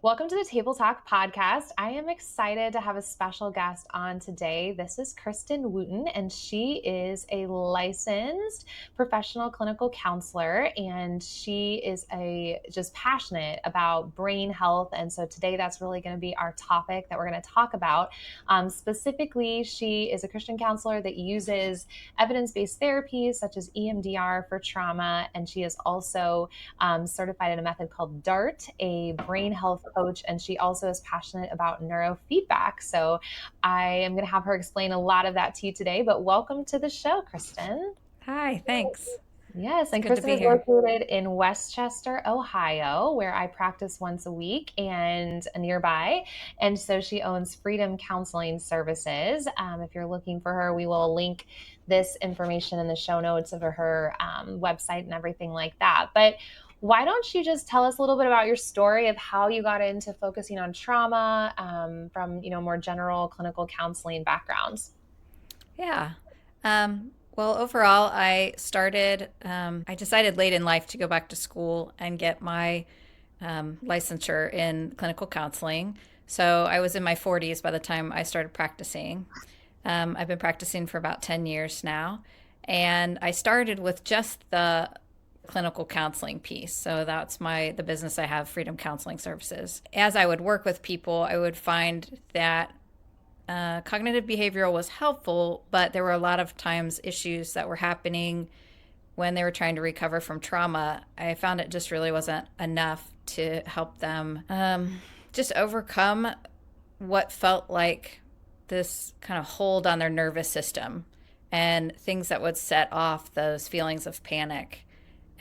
Welcome to the Table Talk podcast. I am excited to have a special guest on today. This is Kristen Wooten, and she is a licensed professional clinical counselor, and she is just passionate about brain health. And so today that's really going to be our topic that we're going to talk about. Specifically, she is a Christian counselor that uses evidence-based therapies such as EMDR for trauma, and she is also certified in a method called DART, a brain health coach, and she also is passionate about neurofeedback. So I am going to have her explain a lot of that to you today, but welcome to the show, Kristen. Hi, thanks. Yes, It's and good to Kristen be is here. located in Westchester, Ohio, where I practice once a week and nearby. And so she owns Freedom Counseling Services. If you're looking for her, we will link this information in the show notes of her website and everything like that. But why don't you just tell us a little bit about your story of how you got into focusing on trauma from more general clinical counseling backgrounds? Yeah. Well, overall, I decided late in life to go back to school and get my licensure in clinical counseling. So I was in my 40s by the time I started practicing. I've been practicing for about 10 years now. And I started with just the clinical counseling piece. So that's the business I have, Freedom Counseling Services. As I would work with people, I would find that cognitive behavioral was helpful, but there were a lot of times issues that were happening when they were trying to recover from trauma. I found it just really wasn't enough to help them just overcome what felt like this kind of hold on their nervous system and things that would set off those feelings of panic.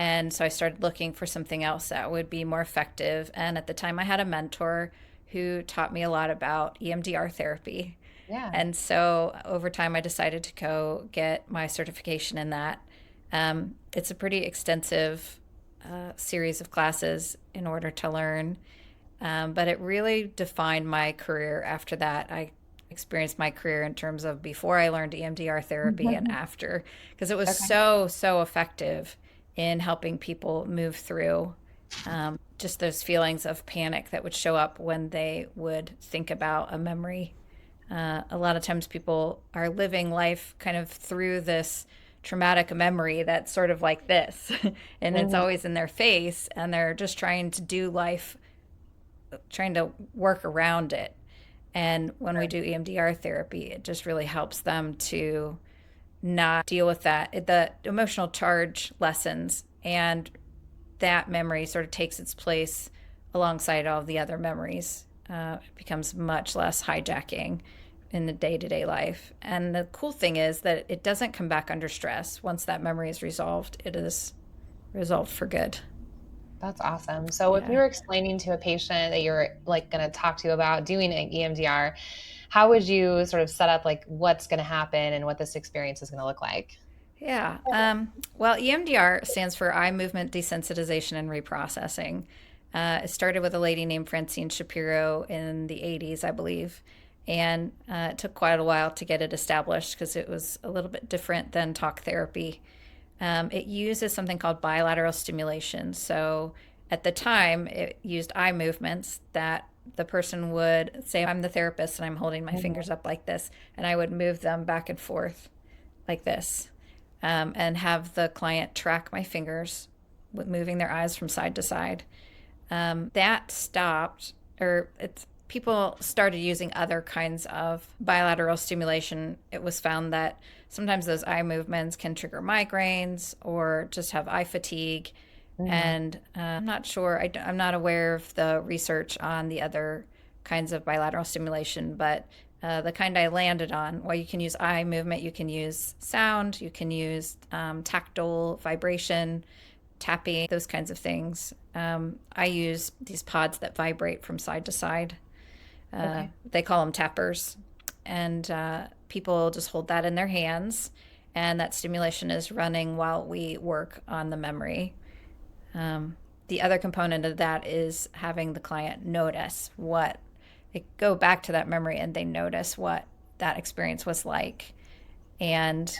And so I started looking for something else that would be more effective. And at the time, I had a mentor who taught me a lot about EMDR therapy. Yeah. And so over time, I decided to go get my certification in that. It's a pretty extensive series of classes in order to learn, but it really defined my career after that. I experienced my career in terms of before I learned EMDR therapy and after, because it was Okay. so effective in helping people move through just those feelings of panic that would show up when they would think about a memory. A lot of times people are living life kind of through this traumatic memory that's sort of like this, and it's Mhm. always in their face, and they're just trying to do life, trying to work around it. And when we do EMDR therapy, it just really helps them to not deal with that. The emotional charge lessens, and that memory sort of takes its place alongside all the other memories. It becomes much less hijacking in the day to day life. And the cool thing is that it doesn't come back under stress. Once that memory is resolved, it is resolved for good. That's awesome. So if you Yeah. were explaining to a patient that you're like going to talk to about doing an EMDR, how would you sort of set up like what's going to happen and what this experience is going to look like? Yeah. Well, EMDR stands for eye movement desensitization and reprocessing. It started with a lady named Francine Shapiro in the 80s, I believe. And it took quite a while to get it established because it was a little bit different than talk therapy. It uses something called bilateral stimulation. So at the time, it used eye movements that the person would say, I'm the therapist and I'm holding my Mhm. fingers up like this, and I would move them back and forth like this, and have the client track my fingers with moving their eyes from side to side. That stopped, or people started using other kinds of bilateral stimulation. It was found that sometimes those eye movements can trigger migraines or just have eye fatigue. Mhm. And I'm not sure, I'm not aware of the research on the other kinds of bilateral stimulation, but the kind I landed on, well, you can use eye movement, you can use sound, you can use tactile vibration, tapping, those kinds of things. I use these pods that vibrate from side to side. Okay. They call them tappers. And people just hold that in their hands, and that stimulation is running while we work on the memory. The other component of that is having the client notice what they go back to that memory and they notice what that experience was like. And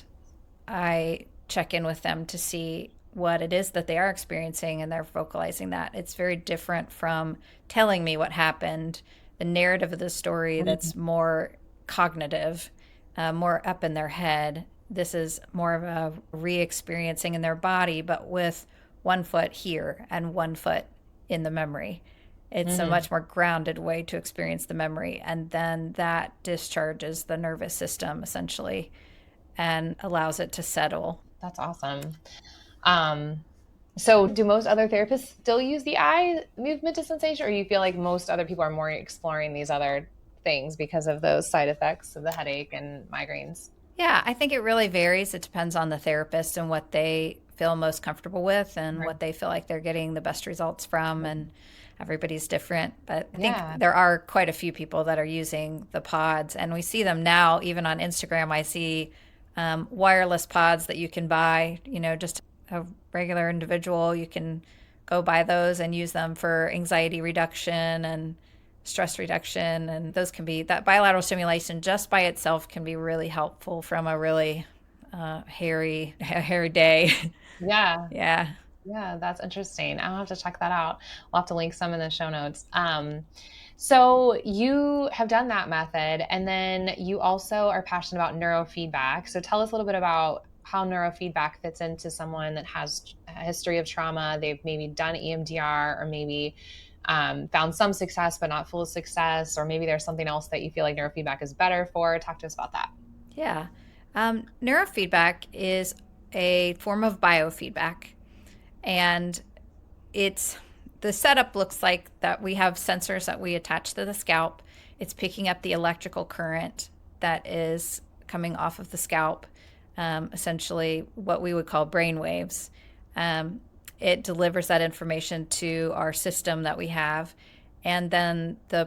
I check in with them to see what it is that they are experiencing and they're vocalizing that. It's very different from telling me what happened, the narrative of the story Mhm. that's more cognitive, more up in their head. This is more of a re experiencing in their body, but with one foot here and one foot in the memory. It's a Mhm. much more grounded way to experience the memory. And then that discharges the nervous system essentially and allows it to settle. That's awesome. Um, so do most other therapists still use the eye movement to sensation, or you feel like most other people are more exploring these other things because of those side effects of the headache and migraines? Yeah, I think it really varies. It depends on the therapist and what they feel most comfortable with and Okay. what they feel like they're getting the best results from. And everybody's different. But I think Yeah. there are quite a few people that are using the pods. And we see them now, even on Instagram. I see wireless pods that you can buy, just a regular individual. You can go buy those and use them for anxiety reduction and stress reduction, and those can be that bilateral stimulation just by itself can be really helpful from a really hairy day. Yeah. Yeah. Yeah, that's interesting. I'll have to check that out. We'll have to link some in the show notes. So you have done that method, and then you also are passionate about neurofeedback. So tell us a little bit about how neurofeedback fits into someone that has a history of trauma. They've maybe done EMDR, or maybe found some success but not full success, or maybe there's something else that you feel like neurofeedback is better for. Talk to us about that. Yeah. Neurofeedback is a form of biofeedback, and it's the setup looks like that we have sensors that we attach to the scalp. It's picking up the electrical current that is coming off of the scalp, essentially what we would call brain waves. Um, it delivers that information to our system that we have, and then the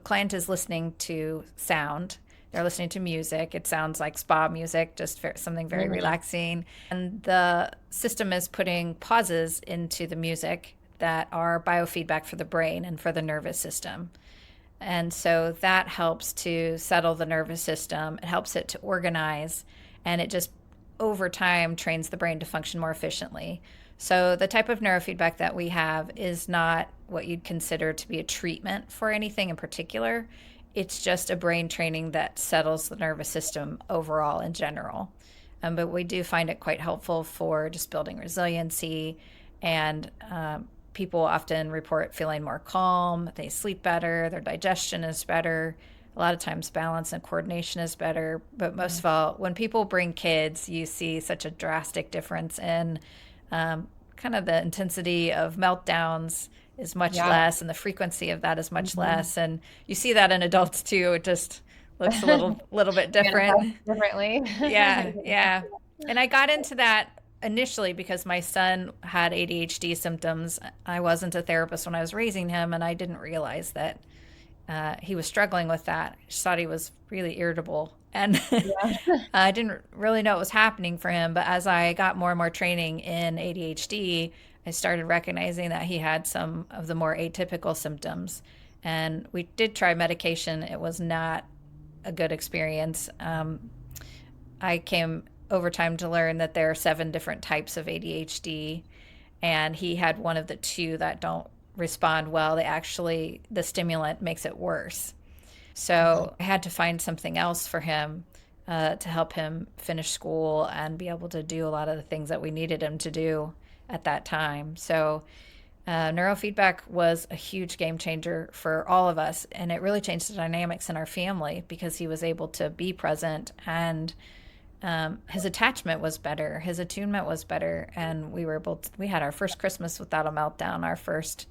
client is listening to sound. They're listening to music. It sounds like spa music, just something very Hmm. relaxing. And the system is putting pauses into the music that are biofeedback for the brain and for the nervous system. And so that helps to settle the nervous system. It helps it to organize, and it just over time trains the brain to function more efficiently. So the type of neurofeedback that we have is not what you'd consider to be a treatment for anything in particular. It's just a brain training that settles the nervous system overall in general. But we do find it quite helpful for just building resiliency, and people often report feeling more calm, they sleep better, their digestion is better. A lot of times, balance and coordination is better. But most of all, when people bring kids, you see such a drastic difference in kind of the intensity of meltdowns is much Yeah. less, and the frequency of that is much Mhm. less. And you see that in adults too. It just looks a little bit Manifest different. differently. Yeah, yeah. And I got into that initially because my son had ADHD symptoms. I wasn't a therapist when I was raising him, and I didn't realize that he was struggling with that. I just thought he was really irritable. And Yeah. I didn't really know what was happening for him. But as I got more and more training in ADHD, I started recognizing that he had some of the more atypical symptoms. And we did try medication. It was not a good experience. I came over time to learn that there are 7 different types of ADHD, and he had one of the two that don't respond well. The stimulant makes it worse. Okay. So I had to find something else for him to help him finish school and be able to do a lot of the things that we needed him to do at that time. So neurofeedback was a huge game changer for all of us, and it really changed the dynamics in our family because he was able to be present, and his attachment was better, his attunement was better, and we had our first Christmas without a meltdown, our first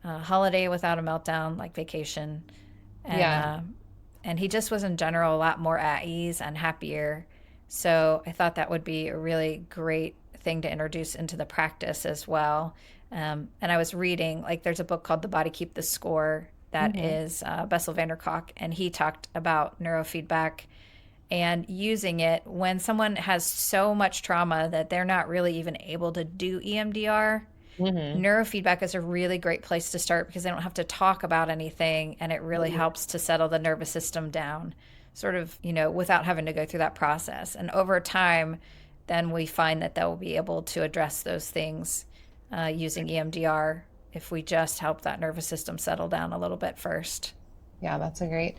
holiday without a meltdown, like vacation, and Yeah. uh, and he just was in general a lot more at ease and happier. So I thought that would be a really great thing to introduce into the practice as well. And I was reading, like, there's a book called The Body Keep the Score that Hmm. is Bessel van der Kolk, and he talked about neurofeedback and using it when someone has so much trauma that they're not really even able to do EMDR. Hmm. Neurofeedback is a really great place to start because they don't have to talk about anything, and it really helps to settle the nervous system down, sort of, without having to go through that process. And over time, then we find that they'll be able to address those things using EMDR if we just help that nervous system settle down a little bit first. Yeah, that's a great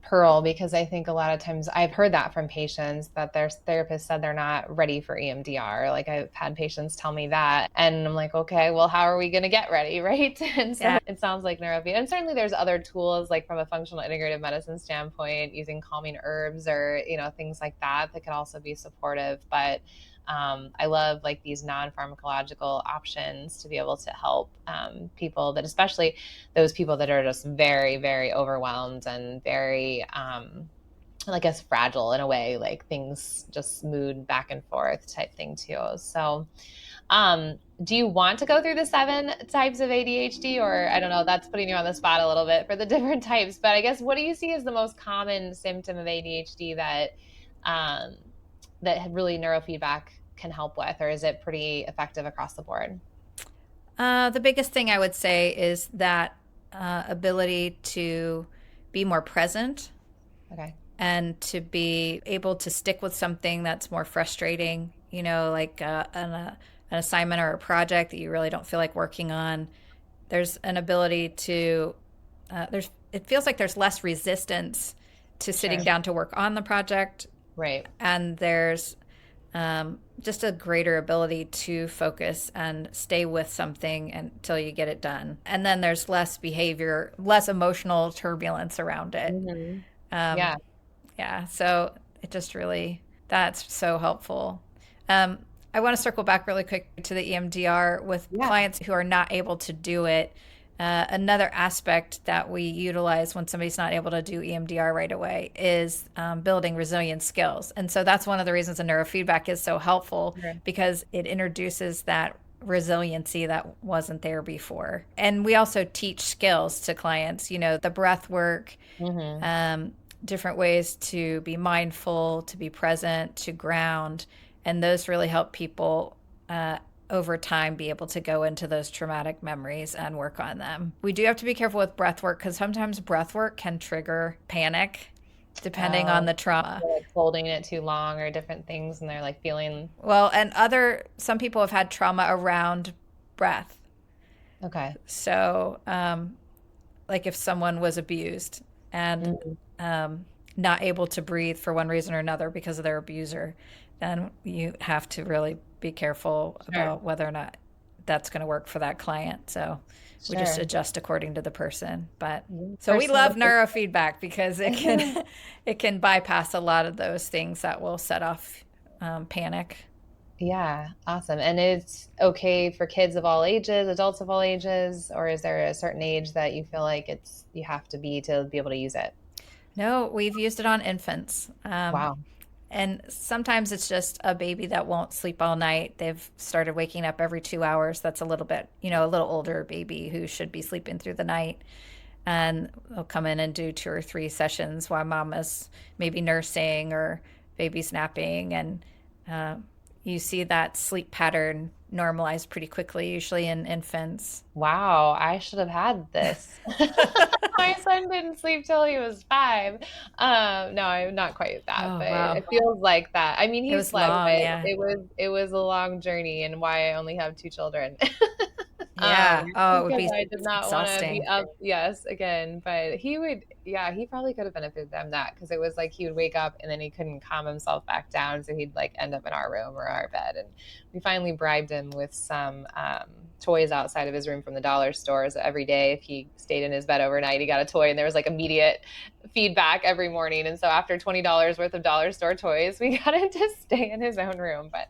pearl, because I think a lot of times I've heard that from patients that their therapist said they're not ready for EMDR. Like I've had patients tell me that, and I'm like, okay, well, how are we going to get ready, right? And so Yeah. it sounds like neurofeedback, and certainly there's other tools like from a functional integrative medicine standpoint, using calming herbs or things like that that could also be supportive. But I love like these non-pharmacological options to be able to help people, that especially those people that are just very, very overwhelmed and very, I guess, fragile in a way, like things just mood back and forth type thing too. So, do you want to go through the 7 types of ADHD, or I don't know, that's putting you on the spot a little bit for the different types, but I guess what do you see as the most common symptom of ADHD um, that really neurofeedback can help with, or is it pretty effective across the board? The biggest thing I would say is that ability to be more present Okay. and to be able to stick with something that's more frustrating, like an assignment or a project that you really don't feel like working on. There's an ability to, it feels like there's less resistance to sitting Sure. down to work on the project. Right. And there's just a greater ability to focus and stay with something until you get it done. And then there's less behavior, less emotional turbulence around it. Mm-hmm. Um, Yeah. yeah, so it just really, that's so helpful. Um, I want to circle back really quick to the EMDR with Yeah. clients who are not able to do it. Another aspect that we utilize when somebody's not able to do EMDR right away is building resilient skills. And so that's one of the reasons the neurofeedback is so helpful, Sure. because it introduces that resiliency that wasn't there before. And we also teach skills to clients, the breath work, Mm-hmm. different ways to be mindful, to be present, to ground. And those really help people over time be able to go into those traumatic memories and work on them. We do have to be careful with breath work, because sometimes breath work can trigger panic depending on Oh, the trauma. like holding it too long or different things, and they're like feeling. Well, and some people have had trauma around breath. Okay. So, like if someone was abused and Mm-hmm. not able to breathe for one reason or another because of their abuser, then you have to really be careful Sure. about whether or not that's going to work for that client. So we just Sure. adjust according to the person. But so we Personal love decision. neurofeedback because it can it can bypass a lot of those things that will set off panic. Yeah, awesome. And it's okay for kids of all ages, adults of all ages, or is there a certain age that you feel like you have to be able to use it? No, we've used it on infants. Wow. And sometimes it's just a baby that won't sleep all night. They've started waking up every 2 hours. That's a little bit, a little older baby who should be sleeping through the night. And they'll come in and do 2 or 3 sessions while mom is maybe nursing or baby's napping. And uh, you see that sleep pattern normalize pretty quickly, usually in infants. Wow, I should have had this. My son didn't sleep till he was 5. No, I'm not quite that, Oh, but wow. it feels like that. I mean, It he was slept, but long. Yeah. it was a long journey, and why I only have 2 children. Yeah. Oh, it would Because be I did not want to be exhausting. up, yes, again. But yeah, he probably could have benefited from that, because it was like he would wake up and then he couldn't calm himself back down, so he'd like end up in our room or our bed. And we finally bribed him with some toys outside of his room from the dollar stores. Every day, if he stayed in his bed overnight, he got a toy, and there was like immediate feedback every morning. And so after $20 worth of dollar store toys, we got him to stay in his own room. But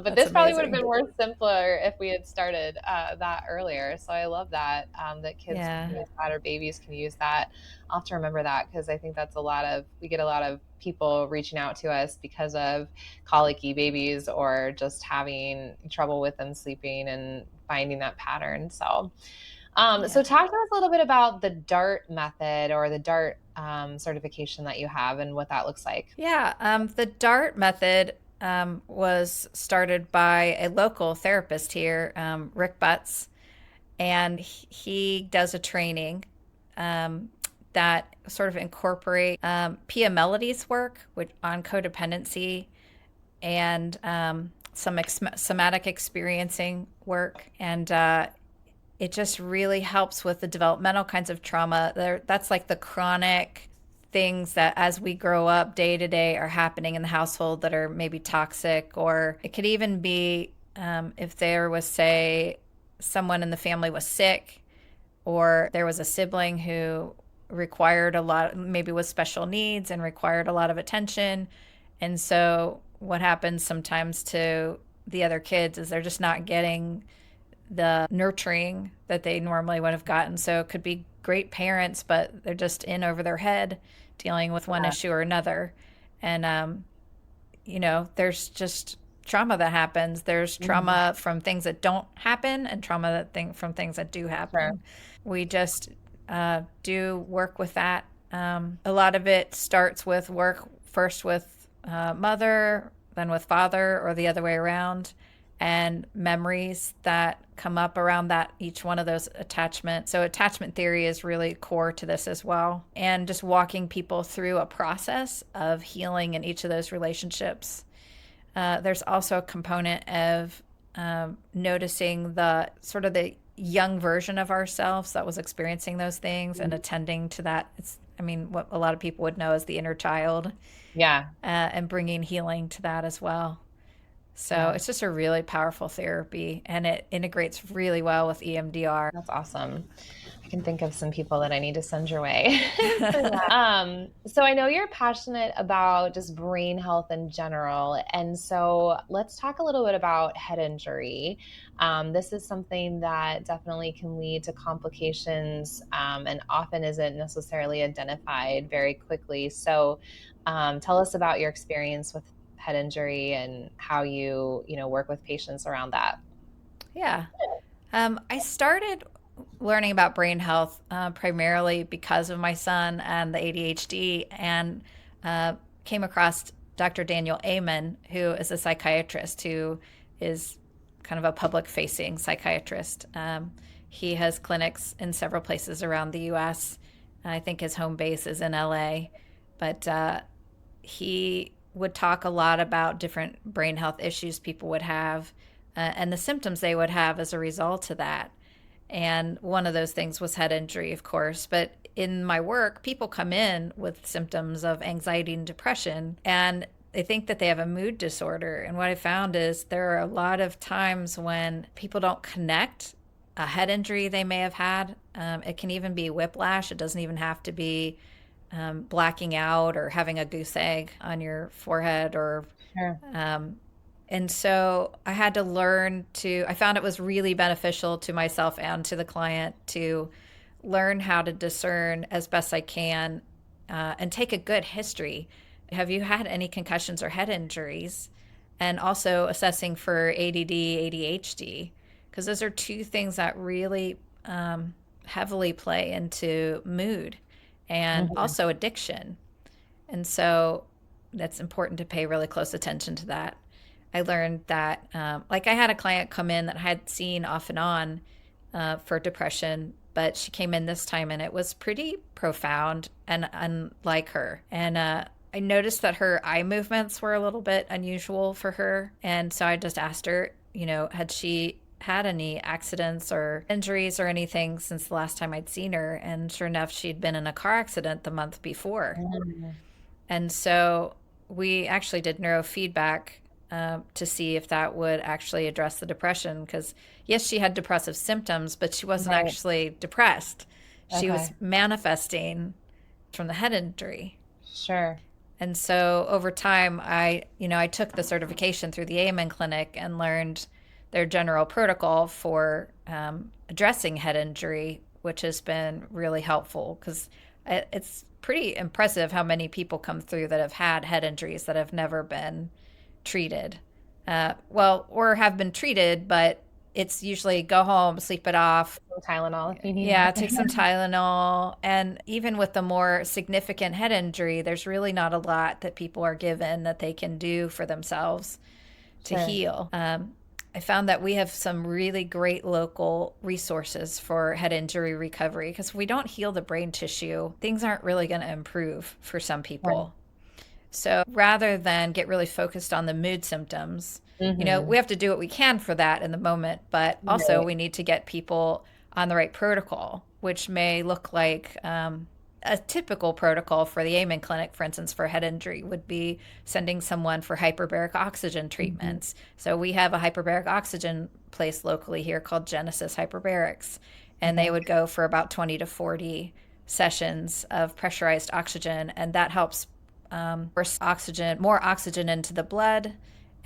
That's this probably would have amazing. been more simpler if we had started that earlier. So I love that that kids Yeah. can use that, or babies can use that. I'll have to remember that, because I think we get a lot of people reaching out to us because of colicky babies, or just having trouble with them sleeping and finding that pattern. So, Yeah. so talk to us a little bit about the DART method, or the DART certification that you have, and what that looks like. Yeah. The DART method was started by a local therapist here, Rick Butts, and he does a training that sort of incorporate Pia Melody's work on codependency and some somatic experiencing work. And it just really helps with the developmental kinds of trauma. That's like the chronic things that as we grow up day to day are happening in the household that are maybe toxic, or it could even be if there was, say, someone in the family was sick, or there was a sibling who required a lot, maybe with special needs and required a lot of attention. And so what happens sometimes to the other kids is they're just not getting the nurturing that they normally would have gotten. So it could be great parents, but they're just in over their head dealing with one issue or another. And, there's just trauma that happens. There's trauma from things that don't happen and trauma from things that do happen. Sure. We just do work with that. A lot of it starts with work first with mother, then with father, or the other way around, and memories that come up around that, each one of those attachments. So attachment theory is really core to this as well. And just walking people through a process of healing in each of those relationships. There's also a component of noticing the sort of the young version of ourselves that was experiencing those things and attending to that. What a lot of people would know as the inner child. Yeah. And bringing healing to that as well. So it's just a really powerful therapy, and it integrates really well with EMDR. That's awesome. I can think of some people that I need to send your way. So I know you're passionate about just brain health in general. And so let's talk a little bit about head injury. This is something that definitely can lead to complications and often isn't necessarily identified very quickly. So tell us about your experience with head injury and how you work with patients around that. Yeah. I started learning about brain health primarily because of my son and the ADHD, and came across Dr. Daniel Amen, who is a psychiatrist who is kind of a public-facing psychiatrist. He has clinics in several places around the U.S. I think his home base is in L.A., but he would talk a lot about different brain health issues people would have and the symptoms they would have as a result of that. And one of those things was head injury, of course. But in my work, people come in with symptoms of anxiety and depression, and they think that they have a mood disorder. And what I found is there are a lot of times when people don't connect a head injury they may have had. It can even be whiplash. It doesn't even have to be blacking out or having a goose egg on your forehead or Sure. And so I found it was really beneficial to myself and to the client to learn how to discern as best I can and take a good history. Have you had any concussions or head injuries? And also assessing for ADD, ADHD, because those are two things that really heavily play into mood and also addiction. And so that's important to pay really close attention to that. I learned that, I had a client come in that I had seen off and on for depression, but she came in this time and it was pretty profound and unlike her. And I noticed that her eye movements were a little bit unusual for her. And so I just asked her, had she had any accidents or injuries or anything since the last time I'd seen her. And sure enough, she'd been in a car accident the month before. And so we actually did neurofeedback to see if that would actually address the depression. Because yes, she had depressive symptoms, but she wasn't actually depressed. She was manifesting from the head injury. Sure. And so over time, I took the certification through the Amen Clinic and learned their general protocol for addressing head injury, which has been really helpful because it's pretty impressive how many people come through that have had head injuries that have never been treated. Or have been treated, but it's usually go home, sleep it off. Some Tylenol if you need. Yeah, take some Tylenol. And even with the more significant head injury, there's really not a lot that people are given that they can do for themselves to heal. I found that we have some really great local resources for head injury recovery because if we don't heal the brain tissue, things aren't really going to improve for some people. So rather than get really focused on the mood symptoms, we Mm-hmm. have to do what we can for that in the moment, but also Right. we need to get people on the right protocol, which may look like a typical protocol for the Amen Clinic, for instance, for head injury, would be sending someone for hyperbaric oxygen Mm-hmm. treatments. So we have a hyperbaric oxygen place locally here called Genesis Hyperbarics, and they Okay. would go for about 20 to 40 sessions of pressurized oxygen, and that helps burst oxygen, more oxygen into the blood,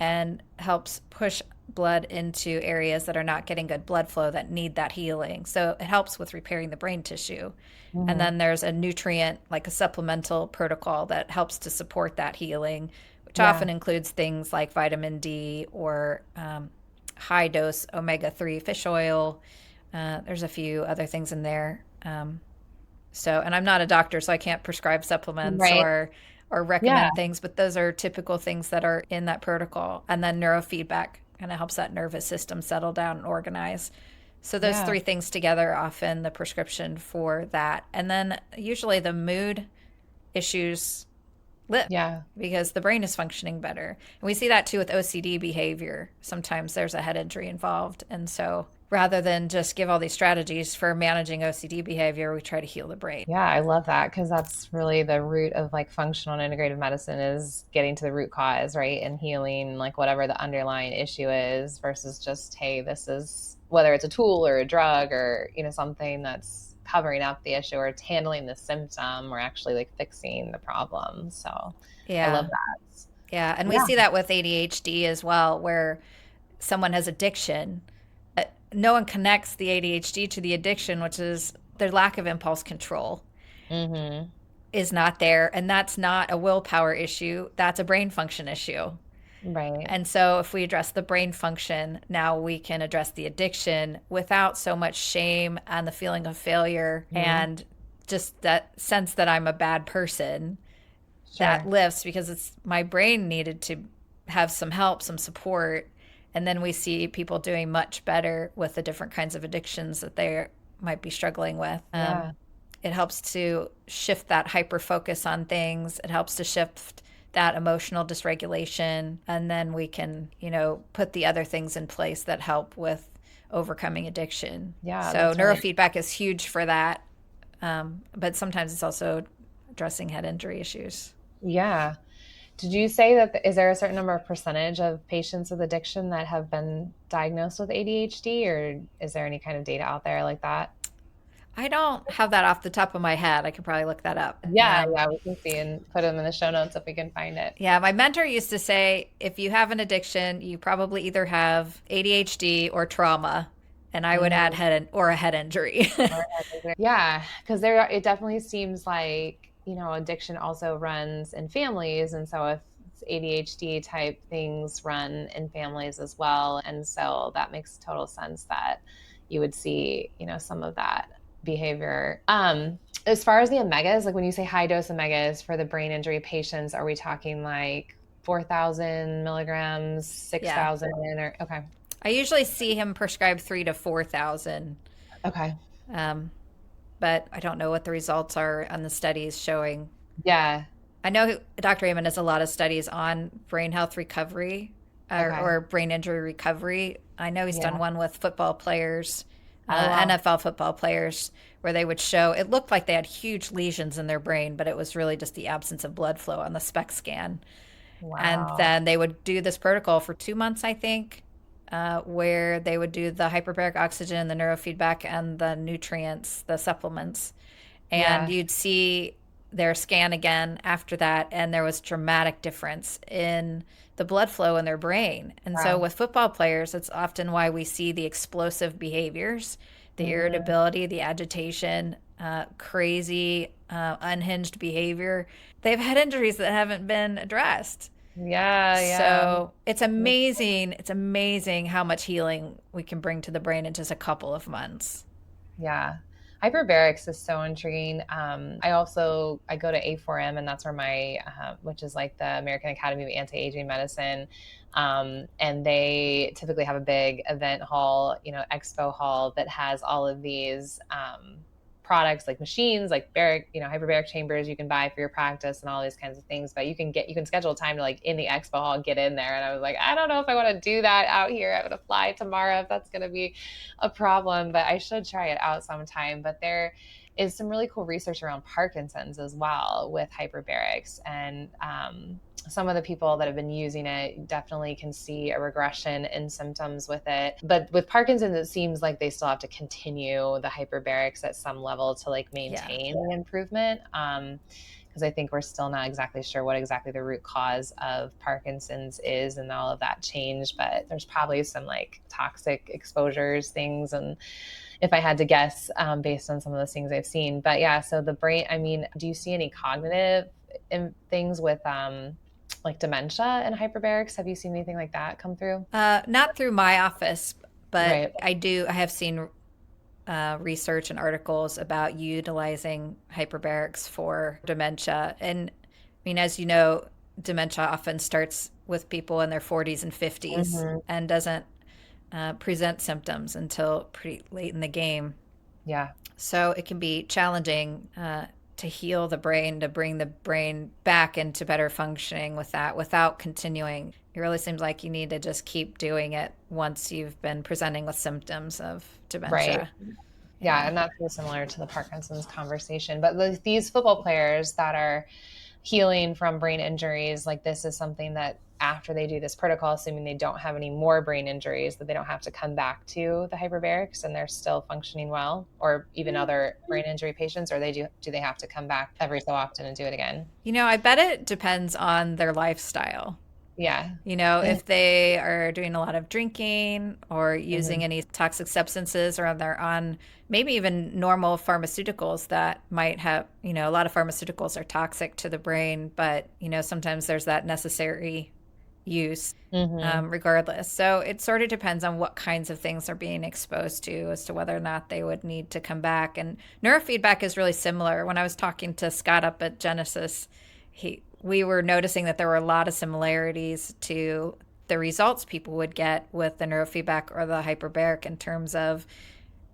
and helps push blood into areas that are not getting good blood flow that need that healing. So it helps with repairing the brain tissue. And Mm-hmm. then there's a nutrient, like a supplemental protocol that helps to support that healing, which Yeah. often includes things like vitamin D or high dose omega 3 fish oil. There's a few other things in there. And I'm not a doctor, so I can't prescribe supplements Right. or Yeah. recommend things, but those are typical things that are in that protocol. And then neurofeedback kind of helps that nervous system settle down and organize. So those Yeah. three things together often the prescription for that. And then usually the mood issues lift Yeah. because the brain is functioning better. And we see that too with OCD behavior. Sometimes there's a head injury involved. And so rather than just give all these strategies for managing OCD behavior, we try to heal the brain. Yeah, I love that because that's really the root of like functional and integrative medicine is getting to the root cause, right? And healing like whatever the underlying issue is versus just, hey, this is whether it's a tool or a drug or, something that's covering up the issue or it's handling the symptom or actually like fixing the problem. So I love Yeah. that. Yeah. And we Yeah. see that with ADHD as well, where someone has addiction. No one connects the ADHD to the addiction, which is their lack of impulse control Mm-hmm. is not there. And that's not a willpower issue, that's a brain function issue. Right. And so, if we address the brain function, now we can address the addiction without so much shame and the feeling of failure Mm-hmm. and just that sense that I'm a bad person that Sure. lifts because it's my brain needed to have some help, some support. And then we see people doing much better with the different kinds of addictions that they might be struggling with. Yeah. It helps to shift that hyper focus on things. It helps to shift that emotional dysregulation. And then we can, put the other things in place that help with overcoming addiction. Yeah, So that's really neurofeedback is huge for that. But sometimes it's also addressing head injury issues. yeah. Did you say that is there a certain number of percentage of patients with addiction that have been diagnosed with ADHD, or is there any kind of data out there like that? I don't have that off the top of my head. I could probably look that up. Yeah, yeah, we can see and put them in the show notes if we can find it. Yeah, my mentor used to say if you have an addiction, you probably either have ADHD or trauma, and I would add Mhm. head or a head injury. Yeah, because there it definitely seems like, addiction also runs in families. And so if it's ADHD type things run in families as well. And so that makes total sense that you would see, some of that behavior. As far as the omegas, like when you say high dose omegas for the brain injury patients, are we talking like 4,000 milligrams, Yeah. 6,000 or okay. I usually see him prescribe 3 to 4,000, Okay. um, but I don't know what the results are on the studies showing. Yeah. I know Dr. Amen does a lot of studies on brain health recovery Okay. or brain injury recovery. I know he's done Yeah. one with football players, Oh, wow. NFL football players, where they would show it looked like they had huge lesions in their brain, but it was really just the absence of blood flow on the SPECT scan. And Wow. then they would do this protocol for 2 months, I think, where they would do the hyperbaric oxygen, the neurofeedback, and the nutrients, the supplements. And Yeah. you'd see their scan again after that, and there was dramatic difference in the blood flow in their brain. And so Wow. with football players, it's often why we see the explosive behaviors, the Mhm. irritability, the agitation, crazy, unhinged behavior. They've had injuries that haven't been addressed. Yeah, yeah. So it's amazing. It's amazing how much healing we can bring to the brain in just a couple of months. Yeah. Hyperbarics is so intriguing. I go to A4M, and that's where which is like the American Academy of Anti-Aging Medicine. And they typically have a big event hall, expo hall that has all of these products like machines, like hyperbaric chambers you can buy for your practice and all these kinds of things. But you can schedule time to like in the expo hall get in there. And I was like, I don't know if I want to do that out here. I'm gonna fly tomorrow if that's gonna be a problem, but I should try it out sometime. But there is some really cool research around Parkinson's as well with hyperbarics. And some of the people that have been using it definitely can see a regression in symptoms with it. But with Parkinson's, it seems like they still have to continue the hyperbarics at some level to like maintain the improvement. Because I think we're still not exactly sure what exactly the root cause of Parkinson's is and all of that change. But there's probably some like toxic exposures things, and if I had to guess, based on some of those things I've seen. But yeah, so the brain, I mean, do you see any cognitive things with like dementia and hyperbarics? Have you seen anything like that come through? Not through my office, but Right. I have seen research and articles about utilizing hyperbarics for dementia. And I mean, as you know, dementia often starts with people in their 40s and 50s Mm-hmm. and doesn't present symptoms until pretty late in the game. Yeah. So it can be challenging to heal the brain, to bring the brain back into better functioning with that without continuing. It really seems like you need to just keep doing it once you've been presenting with symptoms of Right. dementia. Yeah. Yeah. And that's really similar to the Parkinson's conversation. But these football players that are healing from brain injuries, like this is something that after they do this protocol, assuming they don't have any more brain injuries, that they don't have to come back to the hyperbarics and they're still functioning well, or even other brain injury patients, or do they have to come back every so often and do it again? I bet it depends on their lifestyle. Yeah. If they are doing a lot of drinking or using Mhm. any toxic substances, or they're on maybe even normal pharmaceuticals that might have, a lot of pharmaceuticals are toxic to the brain, but, sometimes there's that necessary use Mhm. regardless. So it sort of depends on what kinds of things they're being exposed to as to whether or not they would need to come back. And neurofeedback is really similar. When I was talking to Scott up at Genesis, we were noticing that there were a lot of similarities to the results people would get with the neurofeedback or the hyperbaric in terms of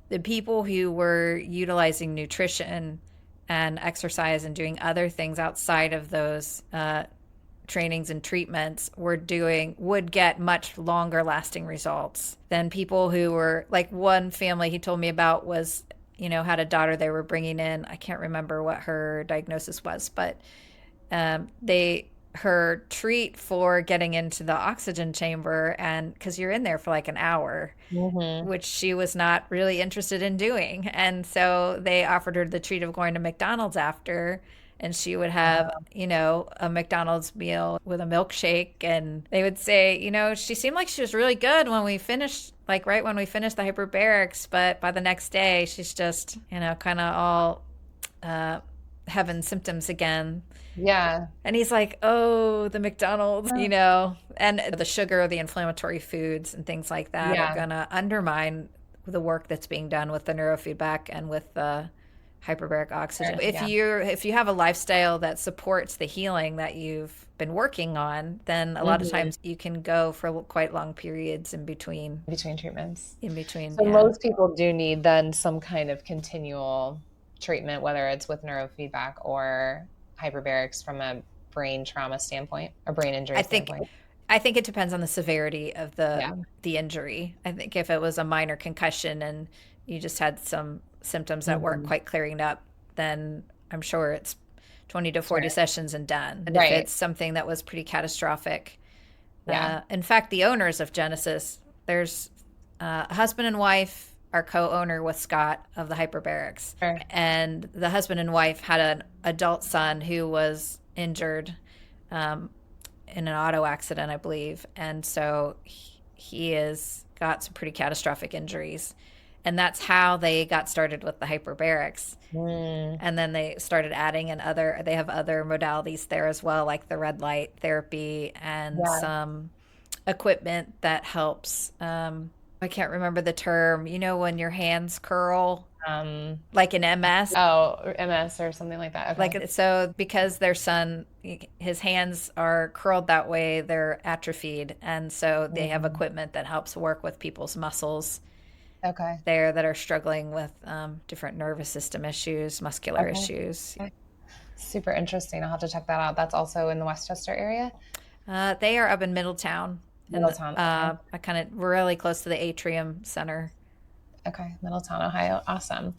the people who were utilizing nutrition and exercise and doing other things outside of those trainings and treatments would get much longer lasting results than people who were like one family he told me about was had a daughter they were bringing in. I can't remember what her diagnosis was, but her treat for getting into the oxygen chamber, and because you're in there for like an hour, Mhm. which she was not really interested in doing. And so they offered her the treat of going to McDonald's after, and she would have, a McDonald's meal with a milkshake. And they would say, she seemed like she was really good when we finished, like right when we finished the hyperbarics, but by the next day, she's just, kind of all having symptoms again. Yeah. And he's like, oh, the McDonald's, and the sugar, the inflammatory foods, and things like that are Yeah. going to undermine the work that's being done with the neurofeedback and with the hyperbaric oxygen. Yeah. If you have a lifestyle that supports the healing that you've been working on, then a lot of Mhm. times you can go for quite long periods Between treatments. in between, So yeah. most people do need then some kind of continual treatment, whether it's with neurofeedback or hyperbarics from a brain trauma standpoint or brain injury I think standpoint. I think it depends on the severity of the Yeah. the injury. I think if it was a minor concussion and you just had some symptoms that weren't Mhm. quite clearing up, then I'm sure it's 20 to 40 Sure. sessions and done. And if Right. it's something that was pretty catastrophic, Yeah. in fact, the owners of Genesis, there's a husband and wife are co-owner with Scott of the hyperbarics, Sure. and the husband and wife had an adult son who was injured um, in an auto accident, I believe, and so he has got some pretty catastrophic injuries, and that's how they got started with the hyperbarics. Mm. And then they started adding in they have other modalities there as well, like the red light therapy and Yeah. some equipment that helps. I can't remember the term, when your hands curl, Um, like an MS. or MS or something like that. Okay. Like, so because their son, his hands are curled that way, they're atrophied. And so they have Mm. equipment that helps work with people's muscles Okay. there that are struggling with different nervous system issues, muscular Okay. issues. Okay. Super interesting. I'll have to check that out. That's also in the Westchester area? They are up in Middletown, and Middletown. Okay. I kind of really close to the Atrium Center. Okay. Middletown, Ohio. Awesome.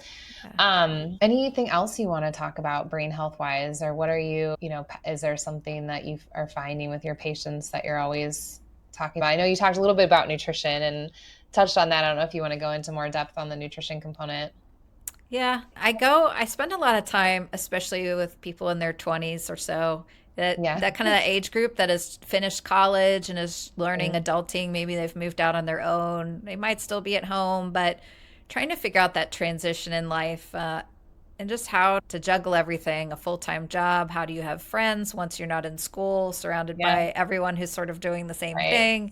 Yeah. Anything else you want to talk about brain health wise, or what are is there something that you are finding with your patients that you're always talking about? I know you talked a little bit about nutrition and touched on that. I don't know if you want to go into more depth on the nutrition component. Yeah, I spend a lot of time, especially with people in their 20s or so, Yeah. that kind of that age group that has finished college and is learning Mm, adulting. Maybe they've moved out on their own. They might still be at home, but trying to figure out that transition in life, and just how to juggle everything, a full-time job. How do you have friends once you're not in school, surrounded yeah. by everyone who's sort of doing the same Right. thing?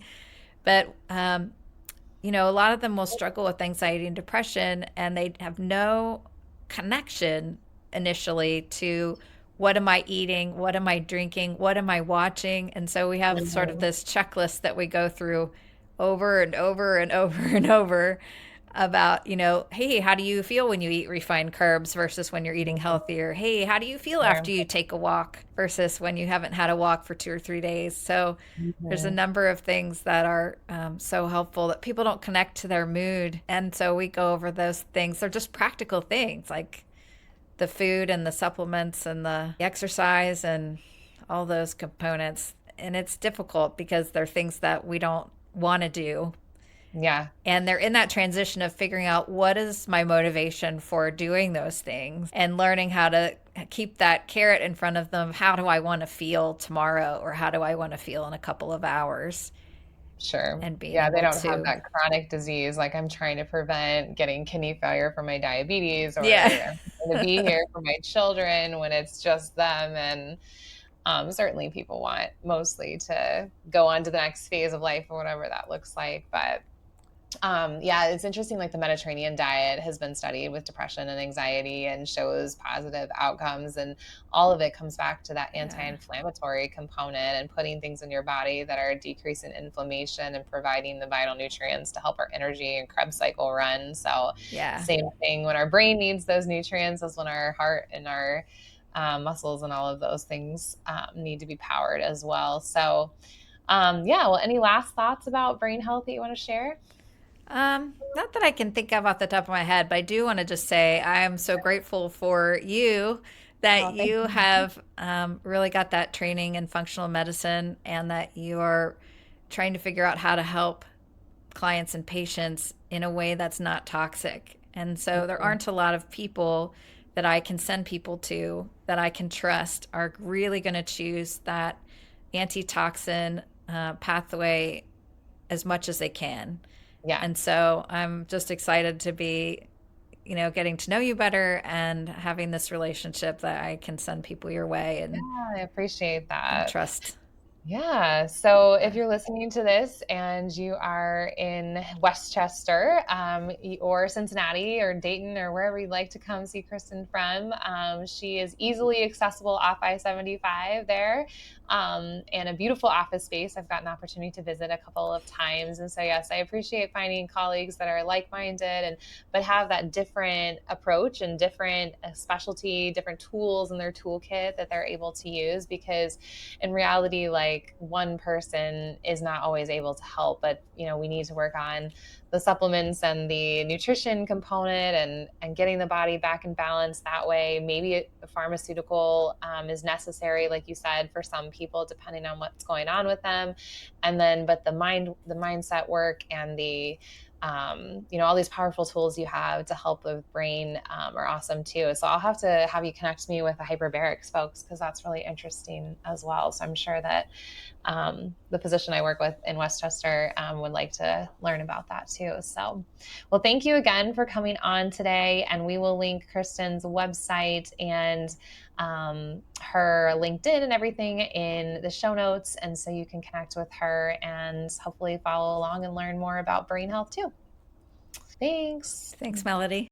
But a lot of them will struggle with anxiety and depression, and they have no connection initially to what am I eating, what am I drinking, what am I watching. And so we have sort of Mhm. this checklist that we go through over and over and over and over about, hey, how do you feel when you eat refined carbs versus when you're eating healthier? Hey, how do you feel Sure. after you take a walk versus when you haven't had a walk for 2 or 3 days? So there's a Mhm. number of things that are so helpful that people don't connect to their mood. And so we go over those things. They're just practical things like the food and the supplements and the exercise and all those components. And it's difficult because they're things that we don't want to do, Yeah. and they're in that transition of figuring out what is my motivation for doing those things and learning how to keep that carrot in front of them. How do I want to feel tomorrow, or how do I want to feel in a couple of hours? Sure. And being Yeah, they able don't have to, that chronic disease, like, I'm trying to prevent getting kidney failure from my diabetes, yeah. or I'm trying to be here for my children when it's just them, and, certainly people want mostly to go on to the next phase of life or whatever that looks like, but yeah, it's interesting. Like the Mediterranean diet has been studied with depression and anxiety and shows positive outcomes. And all of it comes back to that anti Yeah. inflammatory component and putting things in your body that are decreasing inflammation and providing the vital nutrients to help our energy and Krebs cycle run. So, Yeah. same thing when our brain needs those nutrients as when our heart and our muscles and all of those things need to be powered as well. So, yeah, well, any last thoughts about brain health that you want to share? Not that I can think of off the top of my head, but I do want to just say I am so grateful for you that Oh, thank you you. have really got that training in functional medicine, and that you are trying to figure out how to help clients and patients in a way that's not toxic. And so there Mhm. aren't a lot of people that I can send people to that I can trust are really going to choose that antitoxin pathway as much as they can. Yeah. And so I'm just excited to be, getting to know you better and having this relationship that I can send people your way Yeah, and I appreciate that. trust. Yeah. So if Yeah. you're listening to this and you are in Westchester, or Cincinnati or Dayton or wherever you'd like to come see Kristen from, she is easily accessible off I-75 there, and a beautiful office space. I've gotten an opportunity to visit a couple of times. And so, yes, I appreciate finding colleagues that are like-minded and but have that different approach and different specialty, different tools in their toolkit that they're able to use, because in reality, like one person is not always able to help, but we need to work on the supplements and the nutrition component and getting the body back in balance that way. Maybe a pharmaceutical is necessary, like you said, for some people, depending on what's going on with them. And then, but the mindset work and the all these powerful tools you have to help with brain are awesome too. So I'll have to have you connect me with the hyperbarics folks, because that's really interesting as well. So I'm sure that the physician I work with in Westchester would like to learn about that too. So, well, thank you again for coming on today. And we will link Kristen's website and her LinkedIn and everything in the show notes. And so you can connect with her and hopefully follow along and learn more about brain health too. Thanks. Thanks, Melody.